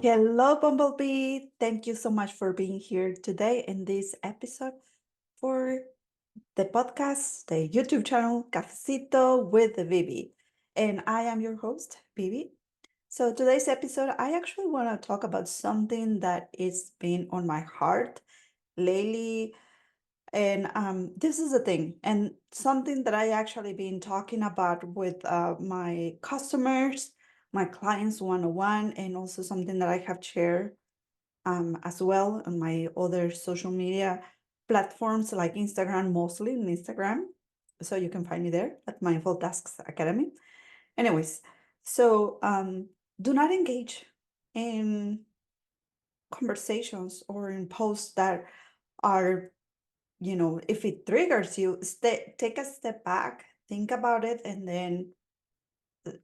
Hello, Bumblebee. Thank you so much for being here today in this episode for the podcast, the YouTube channel Cafecito with Vivi. And I am your host, Vivi. So today's episode, I actually want to talk about something that is been on my heart lately. And this is the thing, and something that I actually been talking about with my customers, my clients one-on-one, and also something that I have shared as well on my other social media platforms like Instagram, mostly on Instagram. So you can find me there at Mindful Tasks Academy. Anyways, so do not engage in conversations or in posts that are, if it triggers you, take a step back, think about it, and then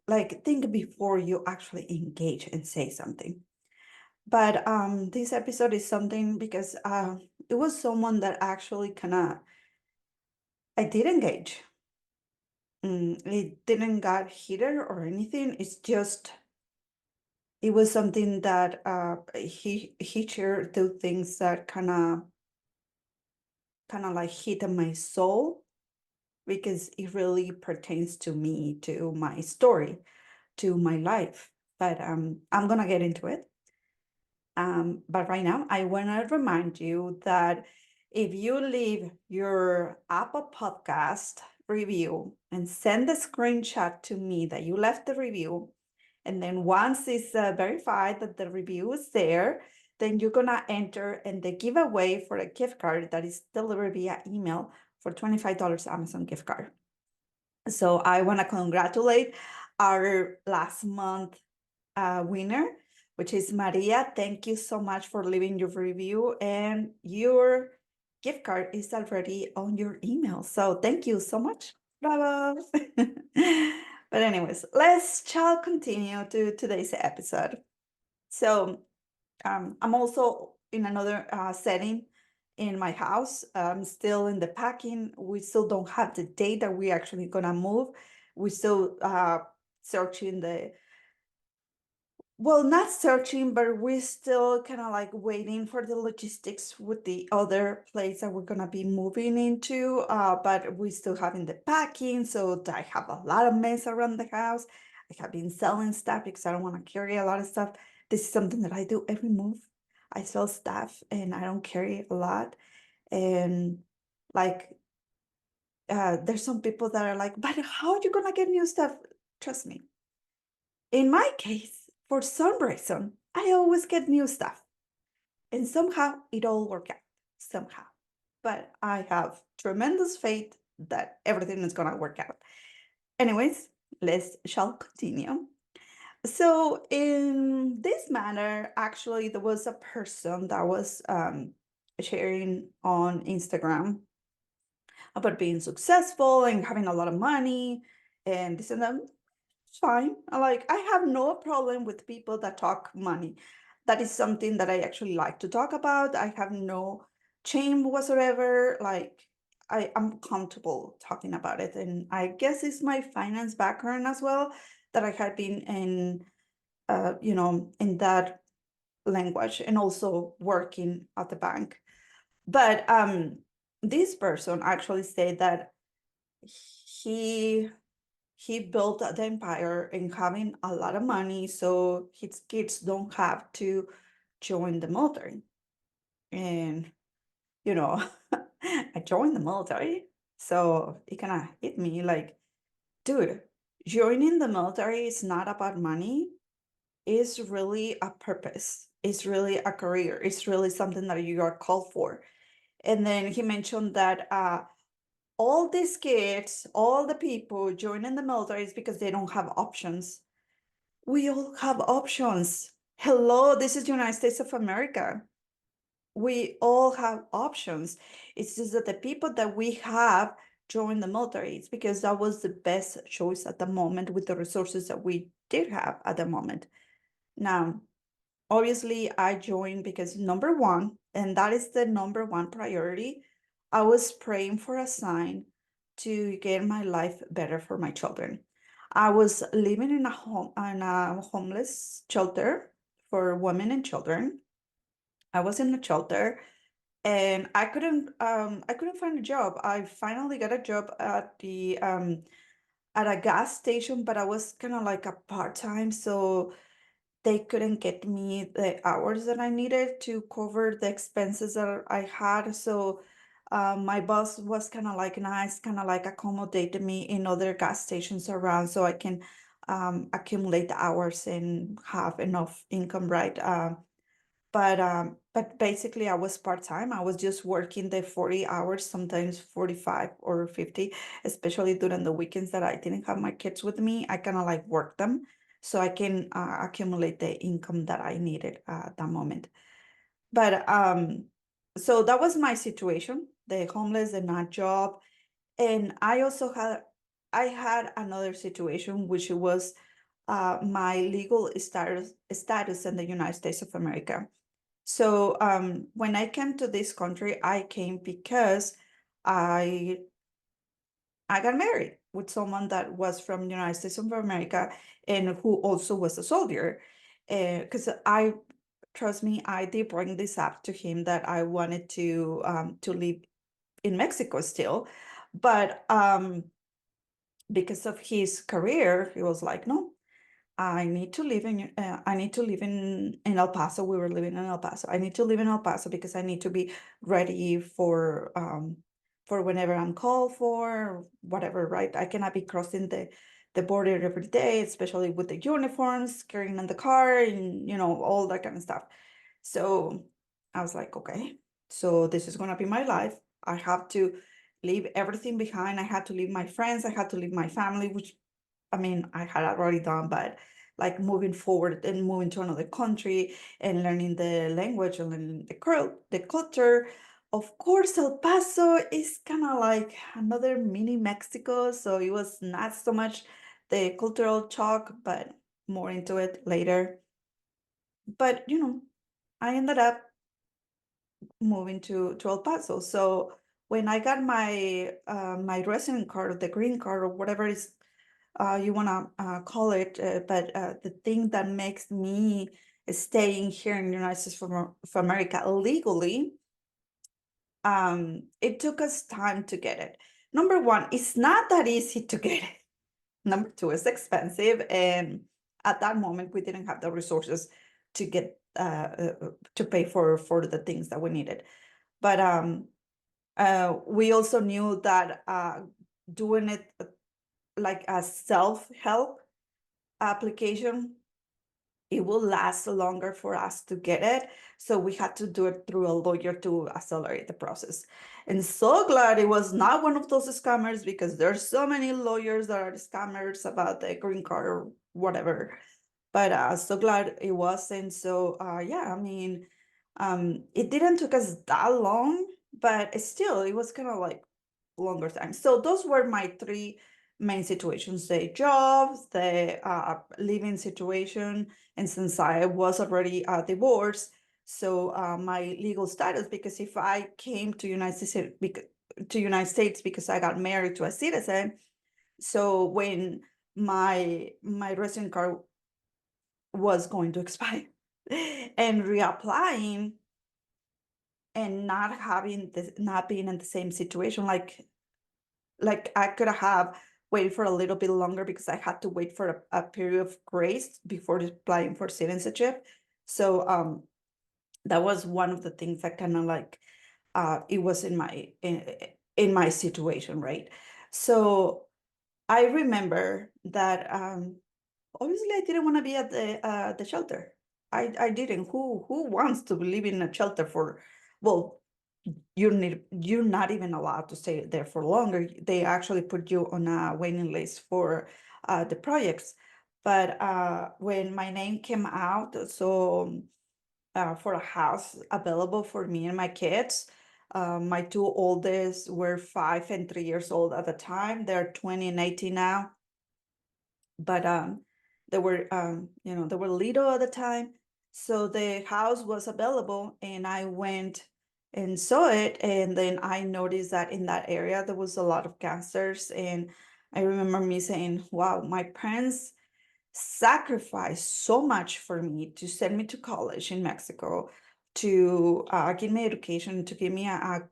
like think before you actually engage and say something. But this episode is something because it was someone that actually kind of I did engage. It didn't got heated or anything. It's just it was something that he shared two things that kind of like hit my soul because it really pertains to me, to my story, to my life. But I'm gonna get into it. But right now, I want to remind you that if you leave your Apple Podcast review and send the screenshot to me that you left the review, and then once it's verified that the review is there, then you're going to enter in the giveaway for a gift card that is delivered via email for $25 Amazon gift card. So I want to congratulate our last month winner, which is Maria. Thank you so much for leaving your review, and your gift card is already on your email. So thank you so much. Bravo. But anyways, shall continue to today's episode. So I'm also in another setting in my house. I'm still in the packing. We still don't have the date that we're actually gonna move. We still searching not searching, but we're still kind of like waiting for the logistics with the other place that we're gonna be moving into. But we still having the packing, so I have a lot of mess around the house. I have been selling stuff because I don't want to carry a lot of stuff. This is something that I do every move. I sell stuff and I don't carry a lot. And like, there's some people that are like, but how are you gonna get new stuff? Trust me. In my case, for some reason, I always get new stuff. And somehow it all worked out. Somehow. But I have tremendous faith that everything is gonna work out. Anyways, let's shall continue. So in this manner, actually, there was a person that was sharing on Instagram about being successful and having a lot of money and this and that. It's fine. I have no problem with people that talk money. That is something that I actually like to talk about. I have no shame whatsoever. I'm comfortable talking about it. And I guess it's my finance background as well that I had been in that language and also working at the bank. But this person actually said that he he built the empire and having a lot of money so his kids don't have to join the military. And you know, I joined the military, so it kind of hit me like, dude, joining the military is not about money. It's really a purpose. It's really a career. It's really something that you are called for. And then he mentioned that all these kids, all the people joining the military is because they don't have options. We all have options. Hello, this is the United States of America. We all have options. It's just that the people that we have joined the military, it's because that was the best choice at the moment with the resources that we did have at the moment. Now, obviously, I joined because number one, and that is the number one priority, I was praying for a sign to get my life better for my children. I was living in a homeless shelter for women and children. I was in a shelter, and I couldn't find a job. I finally got a job at a gas station, but I was kind of like a part-time, so they couldn't get me the hours that I needed to cover the expenses that I had. So my boss was kind of like nice, kind of like accommodated me in other gas stations around so I can accumulate the hours and have enough income, right? But basically I was part-time. I was just working the 40 hours, sometimes 45 or 50, especially during the weekends that I didn't have my kids with me. I kind of like work them so I can accumulate the income that I needed at that moment. But so that was my situation, the homeless, the not job. And I had another situation, which was my legal status in the United States of America. So when I came to this country, I came because I I got married with someone that was from the United States of America and who also was a soldier. Because I trust me, I did bring this up to him that I wanted to live in Mexico still, but because of his career, he was like, no, I need to live in El Paso. We were living in El Paso. I need to live in El Paso because I need to be ready for whenever I'm called for, whatever, right? I cannot be crossing the border every day, especially with the uniforms, carrying in the car and all that kind of stuff. So I was like, okay, so this is gonna be my life. I have to leave everything behind. I had to leave my friends, I had to leave my family, which I mean, I had already done, but like moving forward and moving to another country and learning the language and learning the culture. Of course, El Paso is kind of like another mini Mexico, so it was not so much the cultural shock, but more into it later. But I ended up moving to El Paso. So when I got my resident card, the green card, or whatever is you want to call it, but the thing that makes me staying here in the United States of America legally, it took us time to get it. Number one, it's not that easy to get it. Number two, it's expensive, and at that moment, we didn't have the resources to get to pay for the things that we needed. But we also knew that doing it like a self-help application, it will last longer for us to get it. So we had to do it through a lawyer to accelerate the process. And so glad it was not one of those scammers, because there's so many lawyers that are scammers about the green card or whatever. But so glad it wasn't. So yeah, I mean, it didn't took us that long, but still it was kind of like longer time. So those were my three main situations: the job, the living situation, and since I was already divorced, so my legal status, because if I came to United States because I got married to a citizen, so when my resident card was going to expire and reapplying and not being in the same situation, like I could have waited for a little bit longer because I had to wait for a period of grace before applying for citizenship. So that was one of the things that kind of like it was in my situation, right? So I remember that obviously I didn't want to be at the shelter. I didn't. Who wants to live in a shelter for, well, you're not even allowed to stay there for longer. They actually put you on a waiting list for the projects. But when my name came out, so for a house available for me and my kids, my two oldest were 5 and 3 years old at the time. They're 20 and 18 now, but they were little at the time. So the house was available, and I went and saw it, and then I noticed that in that area there was a lot of cancers. And I remember me saying, wow, my parents sacrificed so much for me to send me to college in Mexico, to give me education, to give me a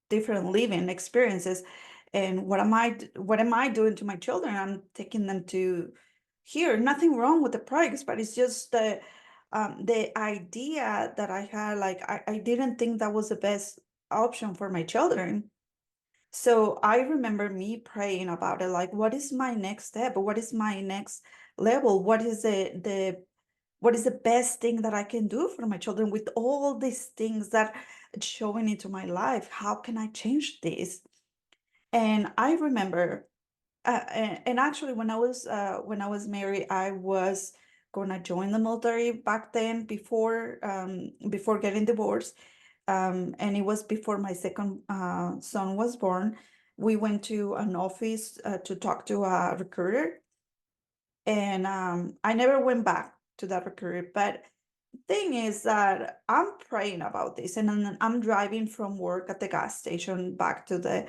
different living experiences. And what am I doing to my children? I'm taking them to here. Nothing wrong with the projects, but it's just the idea that I had, like I didn't think that was the best option for my children. So I remember me praying about it, like, what is my next step? What is my next level? What is what is the best thing that I can do for my children with all these things that showing into my life? How can I change this? And I remember, and actually, when I was married, I was gonna join the military back then before getting divorced, and it was before my second son was born. We went to an office to talk to a recruiter, and I never went back to that recruiter. But thing is that I'm praying about this, and then I'm driving from work at the gas station back to the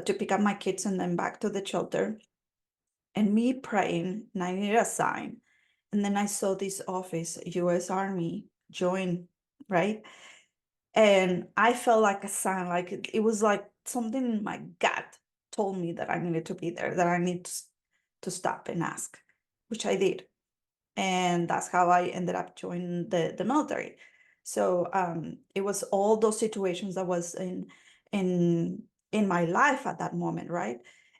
to pick up my kids and then back to the shelter, and me praying, and I needed a sign. And then I saw this office, U.S. Army, join, right? And I felt like a sign, like it was like something in my gut told me that I needed to be there, that I need to stop and ask, which I did. And that's how I ended up joining the military. So it was all those situations that was in in my life at that moment, right?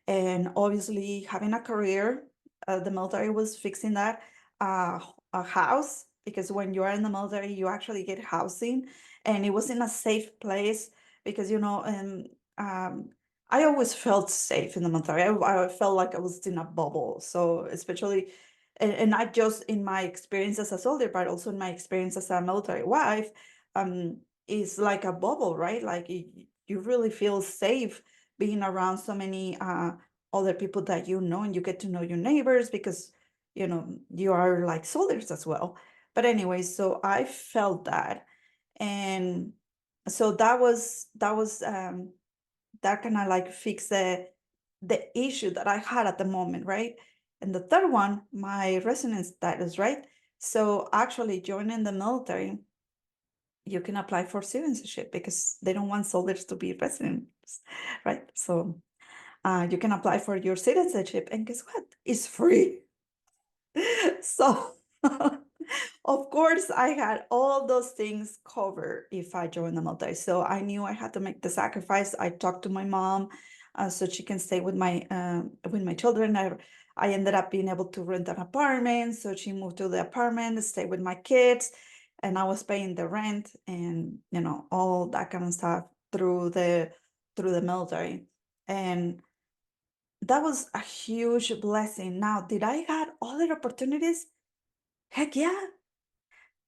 And obviously having a career, the military was fixing that, a house, because when you are in the military you actually get housing, and it was in a safe place, because um, I always felt safe in the military. I felt like I was in a bubble, so especially, and not just in my experience as a soldier, but also in my experience as a military wife, um, is like a bubble, right? Like you really feel safe being around so many other people that you know, and you get to know your neighbors because you are like soldiers as well. But anyway, so I felt that, and so that kind of like fix the issue that I had at the moment, right? And the third one, my residence status, right? So actually joining the military, you can apply for citizenship because they don't want soldiers to be residents, right? So you can apply for your citizenship, and guess what? It's free. So of course I had all those things covered if I joined the military. So I knew I had to make the sacrifice. I talked to my mom so she can stay with my children. I ended up being able to rent an apartment, so she moved to the apartment, stay with my kids, and I was paying the rent and all that kind of stuff through the military. And that was a huge blessing. Now, did I had other opportunities? Heck yeah.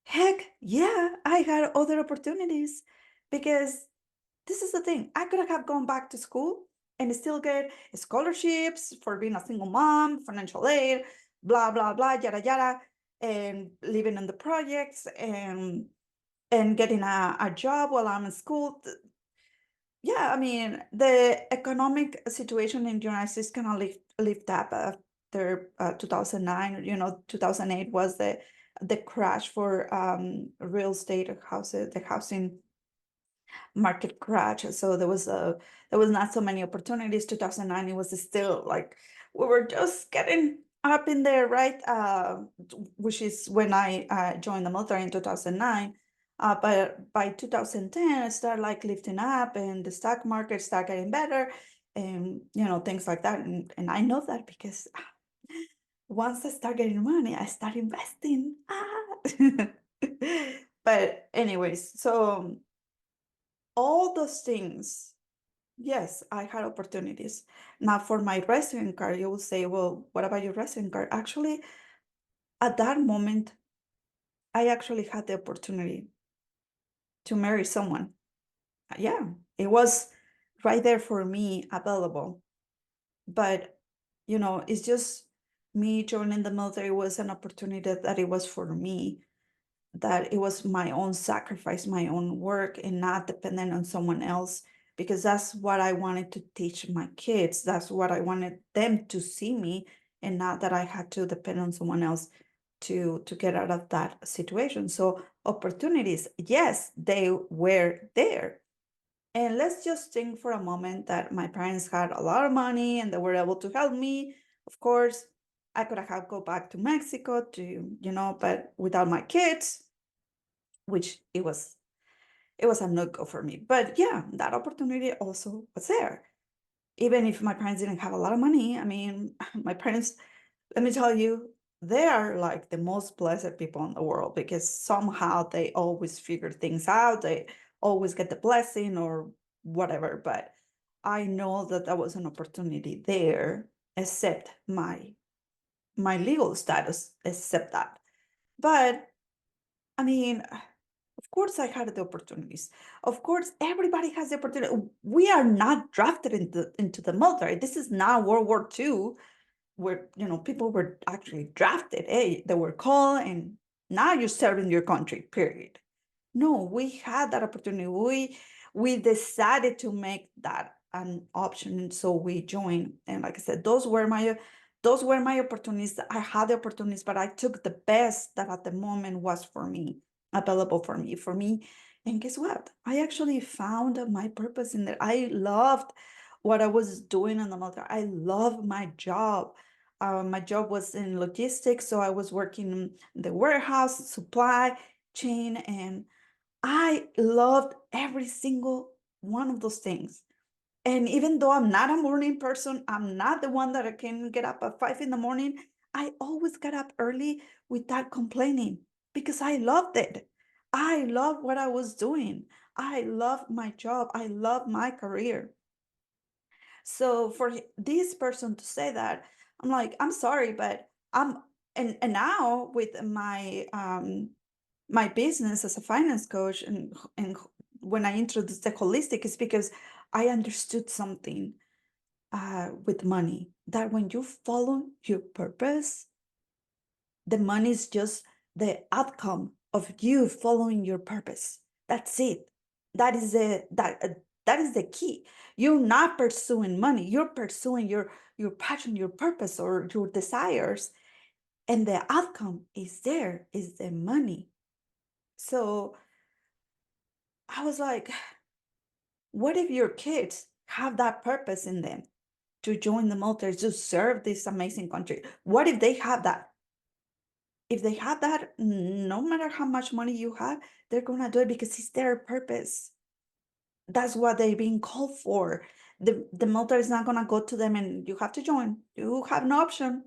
Heck yeah, I had other opportunities, because this is the thing. I could have gone back to school and still get scholarships for being a single mom, financial aid, blah blah blah, yada yada, and living in the projects and getting a job while I'm in school. Yeah, I mean, the economic situation in the United States kind of lift up after 2009. 2008 was the crash for real estate houses, the housing market crash. So there was not so many opportunities. 2009, it was still like we were just getting up in there, right? Which is when I joined the military in 2009. But by 2010, it started like lifting up, and the stock market started getting better, and things like that. And I know that because once I start getting money, I start investing. Ah. But anyways, so all those things, yes, I had opportunities. Now, for my resident card, you will say, well, what about your resident card? Actually, at that moment, I actually had the opportunity to marry someone. Yeah, it was right there for me available. But, it's just me joining the military was an opportunity that it was for me, that it was my own sacrifice, my own work, and not dependent on someone else, because that's what I wanted to teach my kids. That's what I wanted them to see me and not that I had to depend on someone else to get out of that situation. So opportunities, yes, they were there. And let's just think for a moment that my parents had a lot of money and they were able to help me. Of course, I could have go back to Mexico but without my kids, which it was a no-go for me. But yeah, that opportunity also was there. Even if my parents didn't have a lot of money, I mean, my parents, let me tell you, they are like the most blessed people in the world because somehow they always figure things out. They always get the blessing or whatever. But I know that that was an opportunity there, except my legal status, except that. But I mean, of course, I had the opportunities. Of course, everybody has the opportunity. We are not drafted into the military. This is not World War II, where people were actually drafted. Hey, they were called, and now you're serving your country. Period. No, we had that opportunity. We decided to make that an option, and so we joined. And like I said, those were my opportunities. I had the opportunities, but I took the best that at the moment was for me, available for me. And guess what? I actually found my purpose in that. I loved what I was doing in the military. I love my job. My job was in logistics, so I was working in the warehouse, supply chain, and I loved every single one of those things. And even though I'm not a morning person, I'm not the one that can get up at 5 in the morning. I always got up early without complaining because I loved it. I loved what I was doing. I loved my job. I loved my career. So for this person to say that, I'm like, I'm sorry, but I'm and now with my business as a finance coach and when I introduced the holistic is because I understood something with money that when you follow your purpose, the money is just the outcome of you following your purpose. That's it. That is the key. You're not pursuing money. You're pursuing your passion, your purpose, or your desires, and the outcome is there, is the money. So I was like, what if your kids have that purpose in them to join the military, to serve this amazing country? What if they have that? If they have that, no matter how much money you have, they're gonna do it because it's their purpose. That's what they're being called for. The military is not gonna go to them and you have to join. You have no option.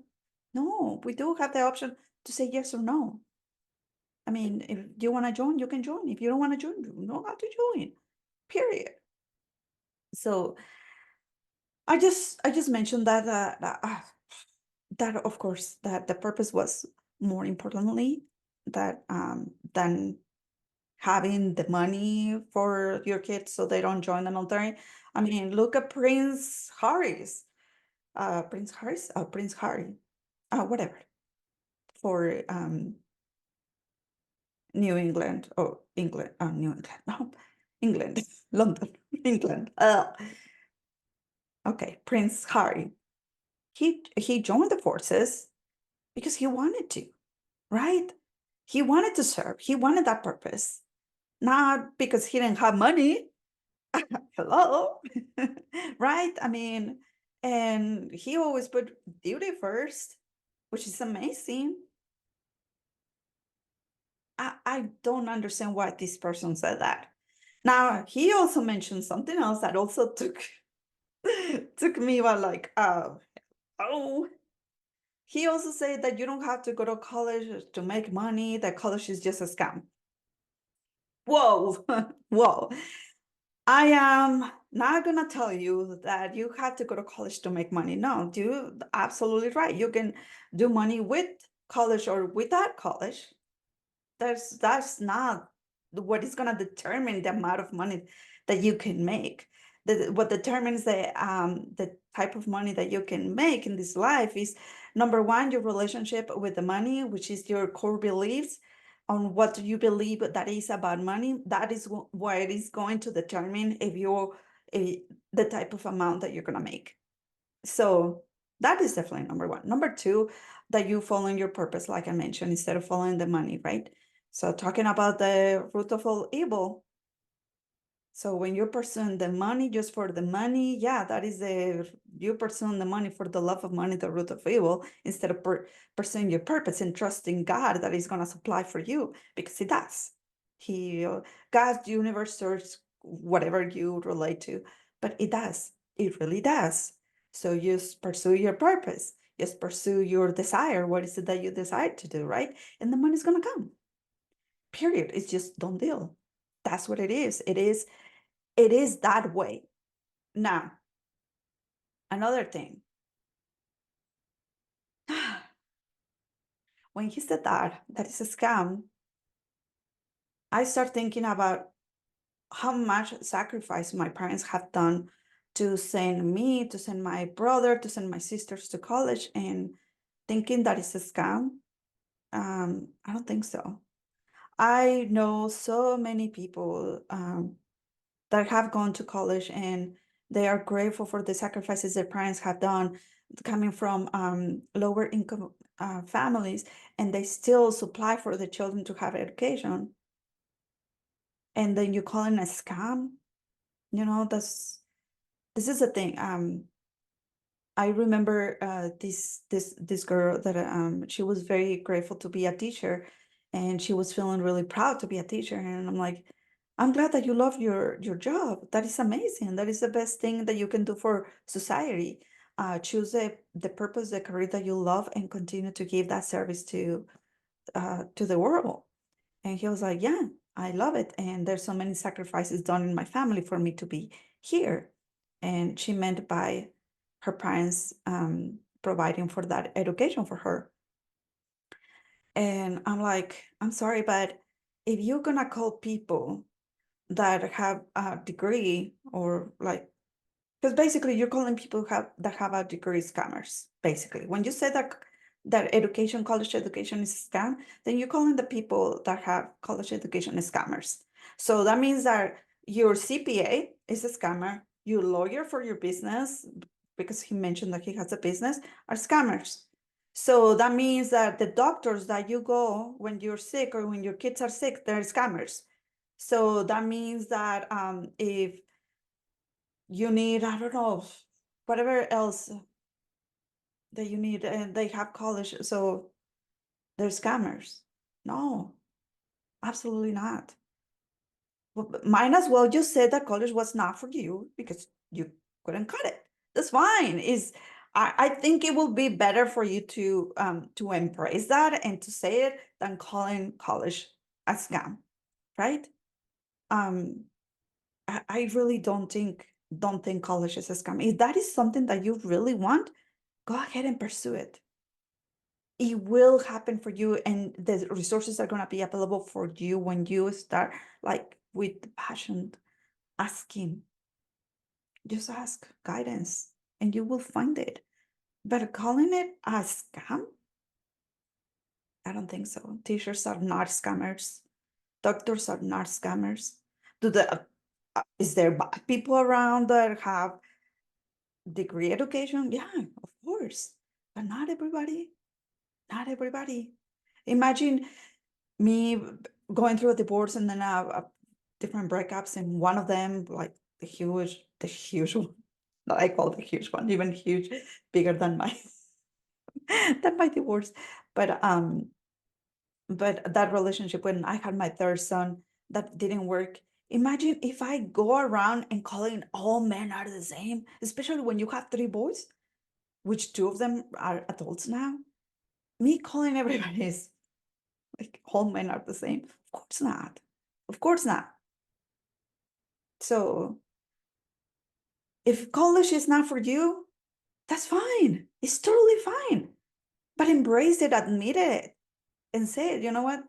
No, we do have the option to say yes or no. I mean, if you want to join, you can join. If you don't want to join, you don't have to join. Period. So I just mentioned that of course that the purpose was more importantly that than having the money for your kids so they don't join the military. I mean, look at Prince Harry, whatever, for New England, New England, no, England, London, England. Okay, Prince Harry. He joined the forces because he wanted to, right? He wanted to serve. He wanted that purpose, not because he didn't have money. Hello, right? I mean, and he always put duty first, which is amazing. I don't understand why this person said that. Now, he also mentioned something else that also took me about like, oh, he also said that you don't have to go to college to make money, that college is just a scam. Whoa, whoa. I am not gonna tell you that you have to go to college to make money. No, you're absolutely right. You can do money with college or without college. That's not what is gonna determine the amount of money that you can make. What determines the type of money that you can make in this life is number one, your relationship with the money, which is your core beliefs on what do you believe that is about money. That is what it is going to determine if the type of amount that you're gonna make. So That is definitely number one. Number two, that you following your purpose, like I mentioned, instead of following the money, right? So talking about the root of all evil. So when you're pursuing the money just for the money, yeah, that is you pursuing the money for the love of money, the root of evil, instead of pursuing your purpose and trusting God that He's gonna supply for you, because He does. He, God, universe, source, whatever you relate to, but it does. It really does. So just pursue your purpose. Just pursue your desire. What is it that you desire to do, right? And the money's gonna come. Period. It's just don't deal. That's what it is. It is that way. Now, another thing. When he said that is a scam, I start thinking about how much sacrifice my parents have done to send me, to send my brother, to send my sisters to college, and thinking that it's a scam. I don't think so. I know so many people that have gone to college, and they are grateful for the sacrifices their parents have done, coming from lower income families, and they still supply for the children to have education. And then you call it a scam. This is the thing. I remember this girl that she was very grateful to be a teacher, and she was feeling really proud to be a teacher. And I'm like, I'm glad that you love your job. That is amazing. That is the best thing that you can do for society. Choose the purpose, the career that you love, and continue to give that service to the world. And he was like, yeah, I love it. And there's so many sacrifices done in my family for me to be here. And she meant by her parents providing for that education for her. And I'm like, I'm sorry, but if you're gonna call people that have a degree, or like, because basically you're calling people that have a degree scammers. Basically, when you say that education, college education is a scam, then you're calling the people that have college education scammers. So that means that your CPA is a scammer, your lawyer for your business, because he mentioned that he has a business, are scammers. So that means that the doctors that you go when you're sick or when your kids are sick, they're scammers. So that means that if you need, I don't know, whatever else that you need, and they have college, so they're scammers. No, absolutely not. Might as well just say that college was not for you because you couldn't cut it. That's fine. I think it will be better for you to embrace that and to say it than calling college a scam, right? Um, I really don't think college is a scam. If that is something that you really want, go ahead and pursue it. It will happen for you, and the resources are going to be available for you when you start, like, with passion asking. Just ask guidance and you will find it. But calling it a scam, I don't think so. Teachers are not scammers. Doctors are not scammers. Do the Is there bad people around that have degree education? Yeah, of course, but not everybody. Not everybody. Imagine me going through a divorce, and then different breakups, and one of them, like the huge one, that I call the huge one, even huge, bigger than my than my divorce. But that relationship, when I had my third son, that didn't work. Imagine if I go around and calling all men are the same, especially when you have three boys, which two of them are adults now. Me calling everybody is like all men are the same. Of course not. Of course not. So if college is not for you, that's fine. It's totally fine. But embrace it, admit it, and say it. You know what?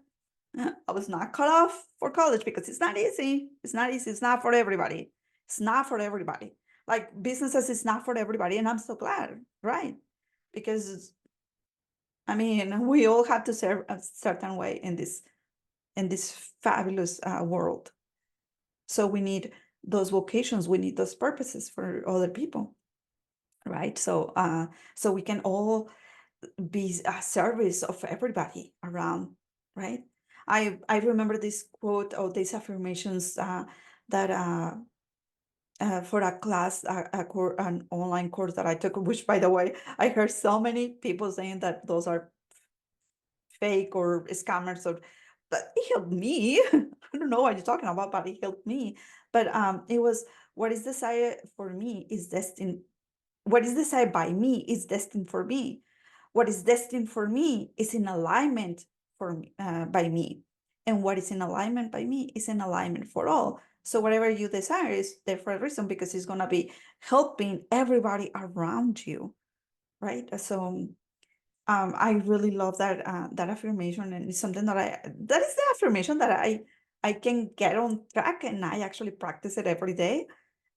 I was not cut off for college because it's not easy. It's not easy. It's not for everybody. It's not for everybody. Like businesses, it's not for everybody. And I'm so glad, right? Because I mean, we all have to serve a certain way in this fabulous world. So we need those vocations, we need those purposes for other people. right? So we can all be a service of everybody around, right? I remember this quote or these affirmations that for a class, an online course that I took, which by the way, I heard so many people saying that those are fake or scammers, or but it helped me. I don't know what you're talking about, but it helped me. But it was, what is desired for me is destined. What is desired by me is destined for me. What is destined for me is in alignment for me, by me, and what is in alignment by me is in alignment for all. So whatever you desire is there for a reason, because it's gonna be helping everybody around you, right? So I really love that that affirmation, and it's something that is the affirmation that I can get on track, and I actually practice it every day,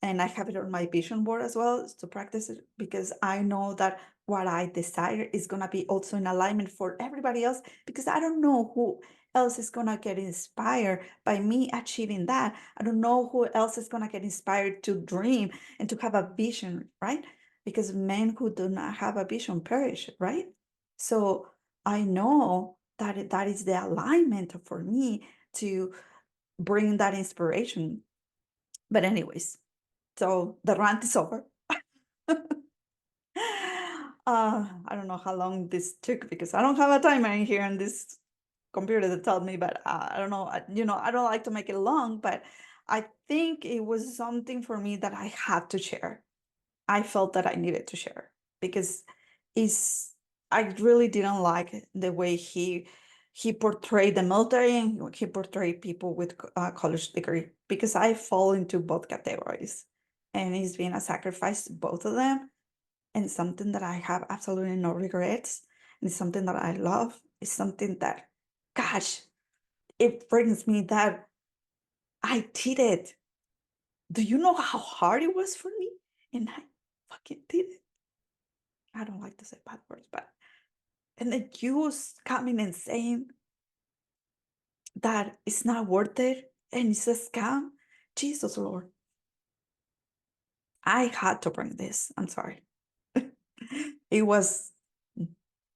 and I have it on my vision board as well to practice it, because I know that what I desire is gonna be also in alignment for everybody else, because I don't know who else is gonna get inspired by me achieving that. I don't know who else is gonna get inspired to dream and to have a vision, right? Because men who do not have a vision perish, right? So I know that that is the alignment for me to bring that inspiration. But anyways, so the rant is over. I don't know how long this took, because I don't have a timer in here on this computer that told me, but I don't know. I don't like to make it long, but I think it was something for me that I had to share. I felt that I needed to share, because is I really didn't like the way he portrayed the military, and he portrayed people with college degree, because I fall into both categories, and it's been a sacrifice to both of them, and something that I have absolutely no regrets, and it's something that I love. It's something that, gosh, it brings me that I did it. Do you know how hard it was for me? And I fucking did it. I don't like to say bad words, but and the Jews coming and saying that it's not worth it and it's a scam. Jesus Lord, I had to bring this. I'm sorry. It was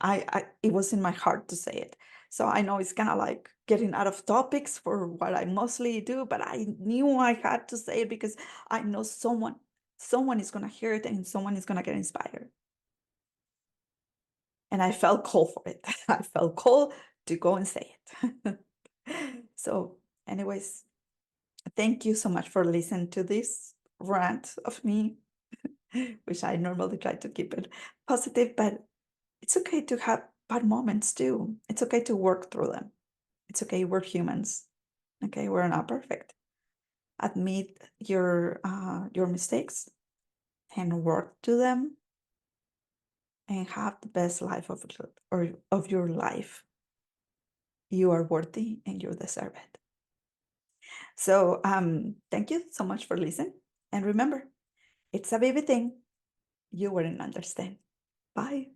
I it was in my heart to say it. So I know it's kind of like getting out of topics for what I mostly do, but I knew I had to say it, because I know someone is gonna hear it, and someone is gonna get inspired. And I felt called for it. I felt called to go and say it. So, anyways, thank you so much for listening to this rant of me, which I normally try to keep it positive, but it's okay to have bad moments too. It's okay to work through them. It's okay. We're humans. Okay, we're not perfect. Admit your mistakes and work to them, and have the best life of your life. You are worthy and you deserve it. So thank you so much for listening. And remember, it's a baby thing. You wouldn't understand. Bye.